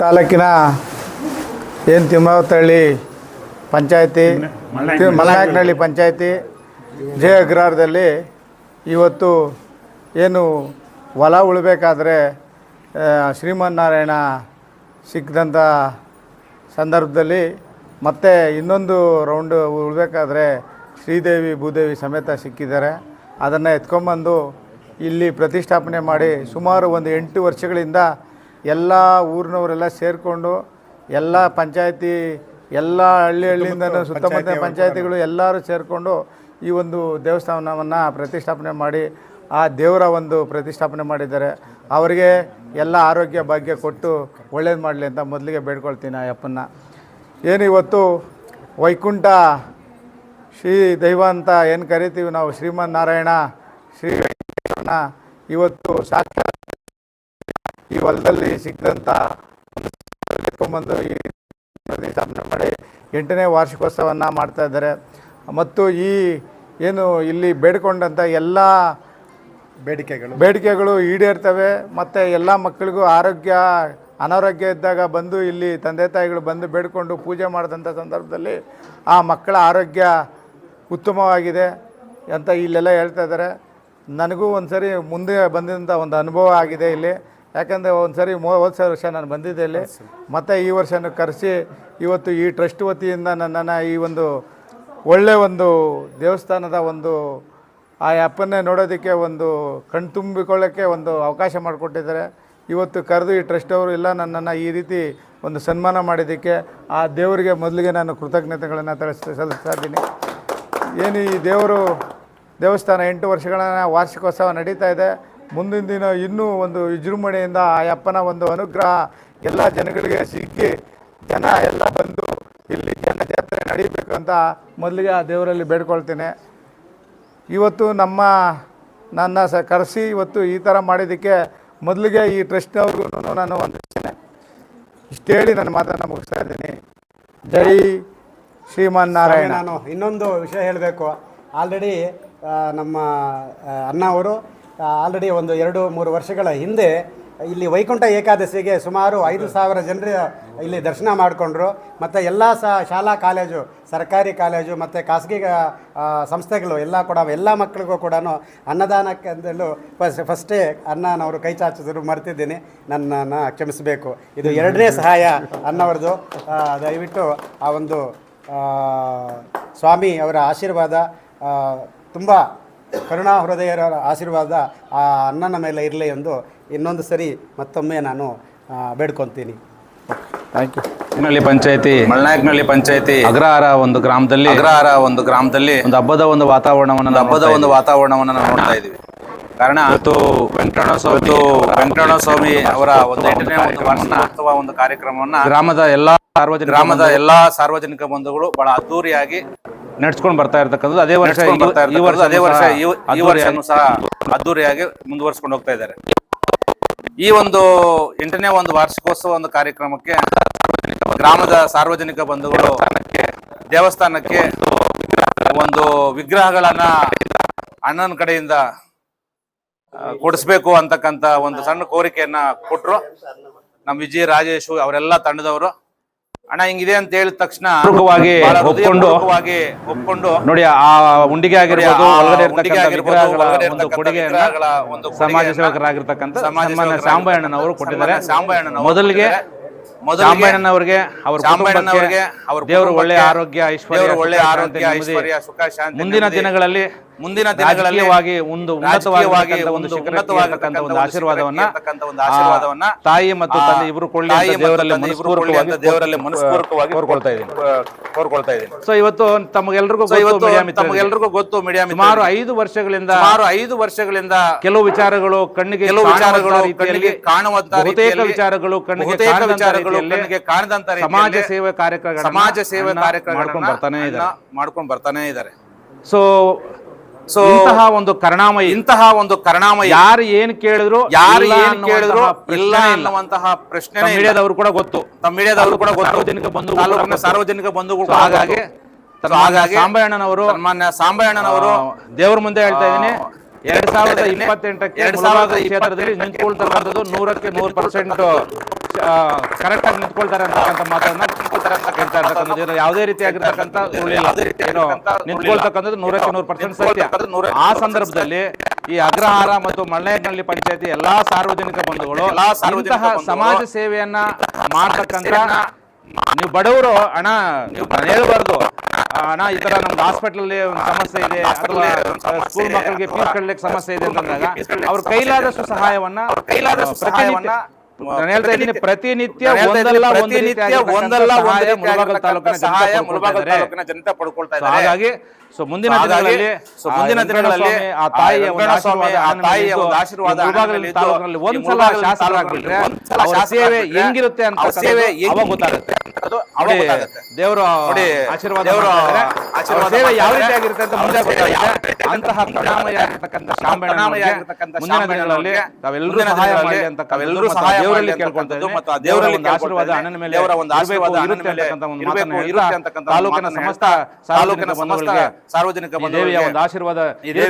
ತಾಲೂಕಿನ ಏನು ತಿಮ್ಮಾವತಹಳ್ಳಿ ಪಂಚಾಯತಿ ಮಲ್ನಾಯಕನಹಳ್ಳಿ ಪಂಚಾಯತಿ ಜೆ ಅಗ್ರಹಾರದಲ್ಲಿ ಇವತ್ತು ಏನು ಹೊಲ ಉಳಬೇಕಾದ್ರೆ ಶ್ರೀಮನ್ನಾರಾಯಣ ಸಿಕ್ಕಿದಂಥ ಸಂದರ್ಭದಲ್ಲಿ ಮತ್ತೆ ಇನ್ನೊಂದು ರೌಂಡು ಉಳಬೇಕಾದ್ರೆ ಶ್ರೀದೇವಿ ಭೂದೇವಿ ಸಮೇತ ಸಿಕ್ಕಿದ್ದಾರೆ. ಅದನ್ನು ಎತ್ಕೊಂಬಂದು ಇಲ್ಲಿ ಪ್ರತಿಷ್ಠಾಪನೆ ಮಾಡಿ ಸುಮಾರು ಒಂದು 8 ವರ್ಷಗಳಿಂದ ಎಲ್ಲ ಊರಿನವರೆಲ್ಲ ಸೇರಿಕೊಂಡು ಎಲ್ಲ ಪಂಚಾಯತಿ ಎಲ್ಲ ಹಳ್ಳಿಯಿಂದನೂ ಸುತ್ತಮುತ್ತ ಪಂಚಾಯತಿಗಳು ಎಲ್ಲರೂ ಸೇರಿಕೊಂಡು ಈ ಒಂದು ದೇವಸ್ಥಾನವನ್ನು ಪ್ರತಿಷ್ಠಾಪನೆ ಮಾಡಿ ಆ ದೇವರ ಒಂದು ಪ್ರತಿಷ್ಠಾಪನೆ ಮಾಡಿದ್ದಾರೆ. ಅವರಿಗೆ ಎಲ್ಲ ಆರೋಗ್ಯ ಭಾಗ್ಯ ಕೊಟ್ಟು ಒಳ್ಳೇದು ಮಾಡಲಿ ಅಂತ ಮೊದಲಿಗೆ ಬೇಡ್ಕೊಳ್ತೀನಿ ಆ ಅಪ್ಪನ್ನ. ಏನು ಇವತ್ತು ವೈಕುಂಠ ಶ್ರೀ ದೈವ ಅಂತ ಏನು ಕರಿತೀವಿ ನಾವು, ಶ್ರೀಮನ್ನಾರಾಯಣ ಶ್ರೀ ವೆಂಕಟೇಶ್ವರನ ಇವತ್ತು ಸಾಕ್ಷಾತ್ ಈ ಹೊಲದಲ್ಲಿ ಸಿಕ್ಕಿದಂಥ ಎತ್ಕೊಂಬಂದು ಈ ಪ್ರತಿಷ್ಠಾಪನೆ ಮಾಡಿ 8ನೇ ವಾರ್ಷಿಕೋತ್ಸವವನ್ನು ಮಾಡ್ತಾಯಿದ್ದಾರೆ. ಮತ್ತು ಈ ಏನು ಇಲ್ಲಿ ಬೇಡಿಕೊಂಡಂಥ ಎಲ್ಲ ಬೇಡಿಕೆಗಳು ಈಡೇರ್ತವೆ. ಮತ್ತು ಎಲ್ಲ ಮಕ್ಕಳಿಗೂ ಅನಾರೋಗ್ಯ ಇದ್ದಾಗ ಬಂದು ಇಲ್ಲಿ ತಂದೆ ತಾಯಿಗಳು ಬಂದು ಬೇಡಿಕೊಂಡು ಪೂಜೆ ಮಾಡಿದಂಥ ಸಂದರ್ಭದಲ್ಲಿ ಆ ಮಕ್ಕಳ ಆರೋಗ್ಯ ಉತ್ತಮವಾಗಿದೆ ಅಂತ ಇಲ್ಲೆಲ್ಲ ಹೇಳ್ತಾ ಇದ್ದಾರೆ. ನನಗೂ ಒಂದು ಸರಿ ಮುಂದೆ ಬಂದಂಥ ಒಂದು ಅನುಭವ ಆಗಿದೆ ಇಲ್ಲಿ. ಯಾಕಂದರೆ ಒಂದು ಸರಿ ಹೋದ ವರ್ಷ ನಾನು ಬಂದಿದ್ದೆ ಇಲ್ಲಿ, ಮತ್ತು ಈ ವರ್ಷನೂ ಕರೆಸಿ ಇವತ್ತು ಈ ಟ್ರಸ್ಟ್ ವತಿಯಿಂದ ನನ್ನನ್ನು ಈ ಒಂದು ಒಳ್ಳೆಯ ಒಂದು ದೇವಸ್ಥಾನದ ಒಂದು ಆ ಅಪ್ಪನ್ನೇ ನೋಡೋದಕ್ಕೆ ಒಂದು ಕಣ್ತುಂಬಿಕೊಳ್ಳೋಕ್ಕೆ ಒಂದು ಅವಕಾಶ ಮಾಡಿಕೊಟ್ಟಿದ್ದಾರೆ. ಇವತ್ತು ಕರೆದು ಈ ಟ್ರಸ್ಟ್ ಅವರು ಎಲ್ಲ ನನ್ನನ್ನು ಈ ರೀತಿ ಒಂದು ಸನ್ಮಾನ ಮಾಡಿದ್ದಕ್ಕೆ ಆ ದೇವರಿಗೆ ಮೊದಲಿಗೆ ನಾನು ಕೃತಜ್ಞತೆಗಳನ್ನು ಸಲ್ಲಿಸ್ತಾ ಇದ್ದೀನಿ. ಏನು ಈ ದೇವಸ್ಥಾನ 8 ವರ್ಷಗಳ ವಾರ್ಷಿಕೋತ್ಸವ ನಡೀತಾ ಇದೆ. ಮುಂದಿನ ದಿನ ಇನ್ನೂ ಒಂದು ವಿಜೃಂಭಣೆಯಿಂದ ಆ ಅಪ್ಪನ ಒಂದು ಅನುಗ್ರಹ ಎಲ್ಲ ಜನಗಳಿಗೆ ಸಿಕ್ಕಿ ಜನ ಎಲ್ಲ ಬಂದು ಇಲ್ಲಿ ಜಾತ್ರೆ ನಡೀಬೇಕು ಅಂತ ಮೊದಲಿಗೆ ಆ ದೇವರಲ್ಲಿ ಬೇಡ್ಕೊಳ್ತೇನೆ. ಇವತ್ತು ನನ್ನ ಕರೆಸಿ ಇವತ್ತು ಈ ಥರ ಮಾಡಿದ್ದಕ್ಕೆ ಮೊದಲಿಗೆ ಈ ಟ್ರಸ್ಟ್ನವ್ರಿಗೂ ನಾನು ವಂದಿಸ್ತೇನೆ. ಇಷ್ಟು ಹೇಳಿ ನನ್ನ ಮಾತನ್ನು ಮುಗಿಸ್ತಾ ಇದ್ದೀನಿ. ಜೈ ಶ್ರೀಮನ್ನಾರಾಯಣ. ನಾನು ಇನ್ನೊಂದು ವಿಷಯ ಹೇಳಬೇಕು. ಆಲ್ರೆಡಿ ನಮ್ಮ ಅಣ್ಣ ಅವರು ಆಲ್ರೆಡಿ ಒಂದು 2-3 ವರ್ಷಗಳ ಹಿಂದೆ ಇಲ್ಲಿ ವೈಕುಂಠ ಏಕಾದಶಿಗೆ ಸುಮಾರು 5,000 ಜನರು ಇಲ್ಲಿ ದರ್ಶನ ಮಾಡಿಕೊಂಡ್ರು. ಮತ್ತು ಎಲ್ಲ ಶಾಲಾ ಕಾಲೇಜು, ಸರ್ಕಾರಿ ಕಾಲೇಜು ಮತ್ತು ಖಾಸಗಿ ಸಂಸ್ಥೆಗಳು ಎಲ್ಲ ಮಕ್ಕಳಿಗೂ ಕೂಡ ಅನ್ನದಾನಕ್ಕೆಂದಲೂ ಫಸ್ಟೇ ಅಣ್ಣನವರು ಕೈ ಚಾಚಿದ್ರು. ಮರ್ತಿದ್ದೀನಿ, ನನ್ನನ್ನು ಕ್ಷಮಿಸಬೇಕು. ಇದು 2ನೇ ಸಹಾಯ ಅಣ್ಣವ್ರದ್ದು. ದಯವಿಟ್ಟು ಆ ಒಂದು ಸ್ವಾಮಿ ಅವರ ಆಶೀರ್ವಾದ, ತುಂಬ ಕರುಣಾ ಹೃದಯರ ಆಶೀರ್ವಾದ ಆ ಅಣ್ಣನ ಮೇಲೆ ಇರಲಿ ಎಂದು ಇನ್ನೊಂದು ಸರಿ ಮತ್ತೊಮ್ಮೆ ನಾನು ಬೇಡ್ಕೊತೀನಿ. Thank you. ಮಲ್ನಾಯಕನಹಳ್ಳಿ ಪಂಚಾಯತಿ ಅಗ್ರಹಾರ ಒಂದು ಗ್ರಾಮದಲ್ಲಿ ಒಂದು ಹಬ್ಬದ ಒಂದು ವಾತಾವರಣವನ್ನು ನಾವು ನೋಡ್ತಾ ಇದ್ದೀವಿ. ಕಾರಣ ಇವತ್ತು ವೆಂಕಟರಮಣ ಸ್ವಾಮಿ ಅವರ ಒಂದು 8ನೇ ವಾರ್ಷಿಕೋತ್ಸವ ಒಂದು ಕಾರ್ಯಕ್ರಮವನ್ನು ಗ್ರಾಮದ ಎಲ್ಲಾ ಸಾರ್ವಜನಿಕ ಬಂಧುಗಳು ಬಹಳ ಅದ್ದೂರಿಯಾಗಿ ನಡೆಸ್ಕೊಂಡು ಬರ್ತಾ ಇರ್ತಕ್ಕಂಥದ್ದು. ಅದೇ ವರ್ಷ ಸಹ ಅದ್ದೂರಿಯಾಗಿ ಮುಂದುವರಿಸ್ಕೊಂಡು ಹೋಗ್ತಾ ಇದ್ದಾರೆ. ಈ ಒಂದು 8ನೇ ಒಂದು ವಾರ್ಷಿಕೋತ್ಸವ ಒಂದು ಕಾರ್ಯಕ್ರಮಕ್ಕೆ ಗ್ರಾಮದ ಸಾರ್ವಜನಿಕ ಬಂಧುಗಳು ದೇವಸ್ಥಾನಕ್ಕೆ ಒಂದು ವಿಗ್ರಹಗಳನ್ನ ಅಣ್ಣನ ಕಡೆಯಿಂದ ಕೊಡಿಸ್ಬೇಕು ಅಂತಕ್ಕಂಥ ಒಂದು ಸಣ್ಣ ಕೋರಿಕೆಯನ್ನ ಕೊಟ್ರು. ನಮ್ಮ ವಿಜಯ ರಾಜೇಶು ಅವರೆಲ್ಲ ತಂಡದವರು ಅಣ್ಣ ಹಿಂಗಿದೆ ಅಂತ ಹೇಳಿದ ತಕ್ಷಣ ಒಪ್ಕೊಂಡು ನೋಡಿ ಆ ಉಂಡಿಗೆ ಆಗಿರ್ಬೋದು, ಒಂದು ಕೊಡುಗೆಯನ್ನ ಸಮಾಜ ಸೇವಕರಾಗಿರ್ತಕ್ಕಂಥ ಸಾಂಬಯ್ಯಣ್ಣನವರು ಕೊಟ್ಟಿದ್ದಾರೆ. ಮೊದಲಿಗೆ ಸಾಂಬಯ್ಯಣ್ಣನವರಿಗೆ ಅವ್ರ ದೇವರು ಒಳ್ಳೆ ಆರೋಗ್ಯ ಐಶ್ವರ್ಯ ಸುಖ ಶಾಂತಿ ಮುಂದಿನ ದಿನಗಳಲ್ಲಿ ಒಂದು ಉನ್ನತವಾಗಿ ಒಂದು ಆಶೀರ್ವಾದವನ್ನ ತಾಯಿ ಮತ್ತು ತಂದೆ ಇಬ್ರು ಕೊಳ್ಳಿ ದೇವರಲ್ಲಿ ಮನಸ್ಪೂರ್ವಕವಾಗಿ ಕೋರ್ಕೊಳ್ತಾ ಇದ್ದೀನಿ. ಸೊ ಇವತ್ತು ತಮಗೆಲ್ಲರಿಗೂ ಗೊತ್ತು ಮೀಡಿಯಾ ಸುಮಾರು 5 ವರ್ಷಗಳಿಂದ ಕೆಲವು ವಿಚಾರಗಳು ಕಣ್ಣಿಗೆ ಕಾಣುವಂತ ವಿಚಾರಗಳು ಕಣ್ಣಿಗೆ ಕಾಣದಂತ ಸಮಾಜ ಸೇವೆ ಕಾರ್ಯಕ್ರಮ ಮಾಡ್ಕೊಂಡು ಬರ್ತಾನೆ ಇದ್ದಾರೆ. ಸೊ ಇಂತಹ ಒಂದು ಕರುಣಾಮಯಿ ಯಾರು ಏನ್ ಕೇಳಿದ್ರು ಇಲ್ಲ ಅನ್ನುವಂತಹ ಪ್ರಶ್ನೆ ಮೀಡಿಯಾದವರು ಕೂಡ ಗೊತ್ತು, ಸಾರ್ವಜನಿಕ ಬಂಧುಗಳು. ಹಾಗಾಗಿ ಸಾಂಬಯ್ಯಣ್ಣನವರು ದೇವರ ಮುಂದೆ ಹೇಳ್ತಾ ಇದ್ದೀನಿ, 2028ಕ್ಕೆ ಕ್ಷೇತ್ರದಲ್ಲಿ ನಿಂತ್ಕೊಳ್ತಕ್ಕಂಥದ್ದು 100% ಕರೆಕ್ಟ್ ಆಗಿ ನಿಂತ್ಕೊಳ್ತಾರೆ ಅಂತಕ್ಕಂಥ ಮಾತನ್ನ ಹೇಳ್ತಾ ಇರ್ತಕ್ಕಂಥದ್ದು. ಇದು ಯಾವುದೇ ರೀತಿಯಾಗಿರ್ತಕ್ಕಂಥ ಸುಳ್ಳಿಲ್ಲ. ಏನೋ ನಿಂತ್ಕೊಳ್ತಕ್ಕಂಥದ್ದು 100% ಸತ್ಯ. ಆ ಸಂದರ್ಭದಲ್ಲಿ ಈ ಅಗ್ರಹಾರ ಮತ್ತು ಮಳ್ಳನಾಯಕನಹಳ್ಳಿ ಪಂಚಾಯತಿ ಎಲ್ಲಾ ಸಾರ್ವಜನಿಕ ಬಂಧುಗಳು ಇಂತಹ ಸಮಾಜ ಸೇವೆಯನ್ನ ಮಾಡ್ತಕ್ಕಂಥ, ನೀವು ಬಡವರು ಹಣ ನೀವು ಹೇಳ್ಬಾರ್ದು, ಹಣ ಈ ತರ ನಮ್ದು ಹಾಸ್ಪಿಟಲ್ ಒಂದು ಸಮಸ್ಯೆ ಇದೆ ಅಥವಾ ಸ್ಕೂಲ್ ಮಕ್ಕಳಿಗೆ ಫೀಸ್ ಕಟ್ಟಲಿಕ್ಕೆ ಸಮಸ್ಯೆ ಇದೆ ಅಂತಂದಾಗ ಅವ್ರ ಕೈಲಾದಷ್ಟು ಸಹಾಯವನ್ನ ನಾನು ಹೇಳ್ತಾ ಇದ್ದೀನಿ, ಪ್ರತಿನಿತ್ಯ ಒಂದಲ್ಲ ಒಂದು ಮುಳಬಾಗಿಲು ತಾಲೂಕಿನ ಜನತೆ ಪಡ್ಕೊಳ್ತಾ ಇದ್ದಾರೆ. ಹಾಗಾಗಿ ಮುಂದಿನ ದಿನಗಳಲ್ಲಿ ಆ ತಾಯಿಯ ಒಂದು ಆಶೀರ್ವಾದ ತಾಲೂಕಿನಲ್ಲಿ ಒಂದ್ಸಲ ಶಾಸಕರಾಗ್ಬಿಟ್ರೆ ಅವರ ಸೇವೆ ಹೆಂಗಿರುತ್ತೆ ಅಂತ ಅವಾಗ ಗೊತ್ತಾಗುತ್ತೆ. ದೇವರ ಆಶೀರ್ವಾದ ಸೇವೆ ಯಾವ ರೀತಿ ಆಗಿರುತ್ತೆ ಅಂತ ಮುಂದೆ ಗೊತ್ತಾಗುತ್ತೆ. ಅಂತಹ ಕರುಣಾಮಯ ಆಗಿರ್ತಕ್ಕಂಥ ಶಾಂಬಣ್ಣನವರಿಗೆ ಮುಂದಿನ ದಿನಗಳಲ್ಲಿ ತಾವೆಲ್ಲರೂ ಸಹಾಯ ಮಾಡಿ ಅಂತ ದೇವರಲ್ಲಿ ಕೇಳ್ಕೊಳ್ತಾ ಇದ್ದೀವಿ. ಮತ್ತು ದೇವರಲ್ಲಿ ಆಶೀರ್ವಾದ ಅಣ್ಣನ ಮೇಲೆ ಇರುತ್ತೆ ಅಂತಕ್ಕಂಥ ಒಂದು ಮಾತನ್ನ ಹೇಳ್ತಾ ತಾಲೂಕಿನ ಸಮಸ್ತ ಸಾರ್ವಜನಿಕ ಬಂಧುಗಳಿಗೆ ದೇವಿಯ ಒಂದು ಆಶೀರ್ವಾದ